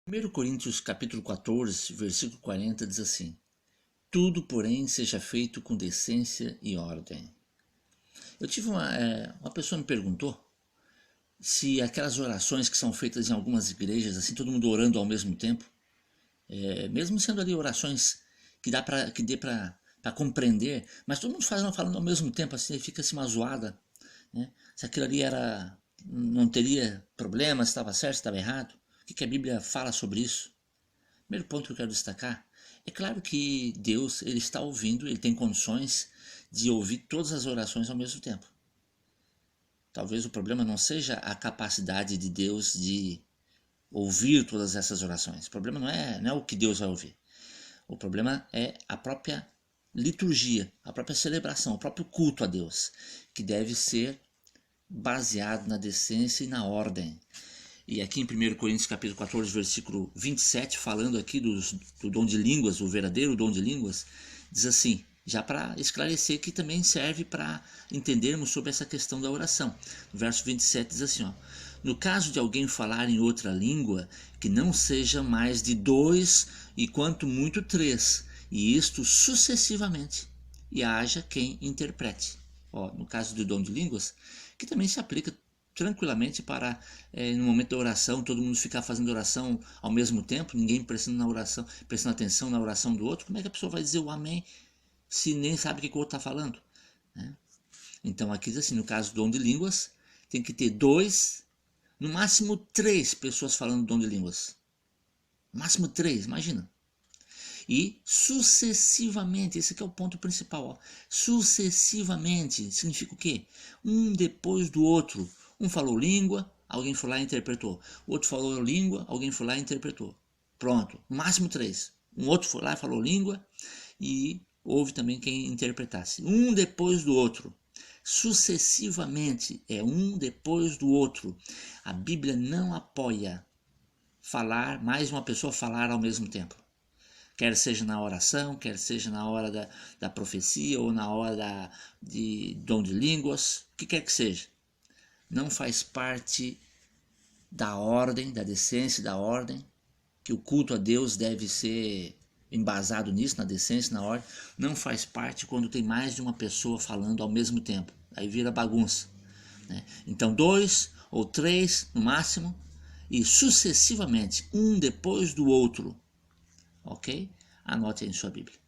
1 Coríntios capítulo 14, versículo 40 diz assim: Tudo, porém, seja feito com decência e ordem. Eu tive uma pessoa me perguntou se aquelas orações que são feitas em algumas igrejas, assim, todo mundo orando ao mesmo tempo, mesmo sendo ali orações que dê para compreender, mas todo mundo falando ao mesmo tempo, assim, fica assim uma zoada, né? Se aquilo ali não teria problema, se estava certo, se estava errado. O que a Bíblia fala sobre isso? Primeiro ponto que eu quero destacar, é claro que Deus ele está ouvindo, ele tem condições de ouvir todas as orações ao mesmo tempo. Talvez o problema não seja a capacidade de Deus de ouvir todas essas orações. O problema não é o que Deus vai ouvir. O problema é a própria liturgia, a própria celebração, o próprio culto a Deus, que deve ser baseado na decência e na ordem. E aqui em 1 Coríntios capítulo 14, versículo 27, falando aqui do dom de línguas, o verdadeiro dom de línguas, diz assim, já para esclarecer que também serve para entendermos sobre essa questão da oração. No verso 27 diz assim, no caso de alguém falar em outra língua, que não seja mais de 2 e quanto muito 3, e isto sucessivamente, e haja quem interprete. No caso do dom de línguas, que também se aplica tranquilamente para no momento da oração todo mundo ficar fazendo oração ao mesmo tempo, ninguém prestando atenção na oração do outro. Como é que a pessoa vai dizer o amém se nem sabe o que o outro está falando, né? Então aqui diz assim, no caso do dom de línguas, tem que ter 2, no máximo 3 pessoas falando dom de línguas, no máximo 3, imagina. E sucessivamente, esse aqui é o ponto principal, sucessivamente significa o quê? Um depois do outro. Um falou língua, alguém foi lá e interpretou. O outro falou língua, alguém foi lá e interpretou. Pronto, no máximo 3. Um outro foi lá e falou língua e houve também quem interpretasse. Um depois do outro. Sucessivamente, é um depois do outro. A Bíblia não apoia mais uma pessoa falar ao mesmo tempo. Quer seja na oração, quer seja na hora da profecia ou na hora de dom de línguas, o que quer que seja. Não faz parte da ordem, da decência, da ordem, que o culto a Deus deve ser embasado nisso, na decência, na ordem. Não faz parte quando tem mais de uma pessoa falando ao mesmo tempo. Aí vira bagunça, né? Então 2 ou 3 no máximo e sucessivamente, um depois do outro. Ok? Anote aí em sua Bíblia.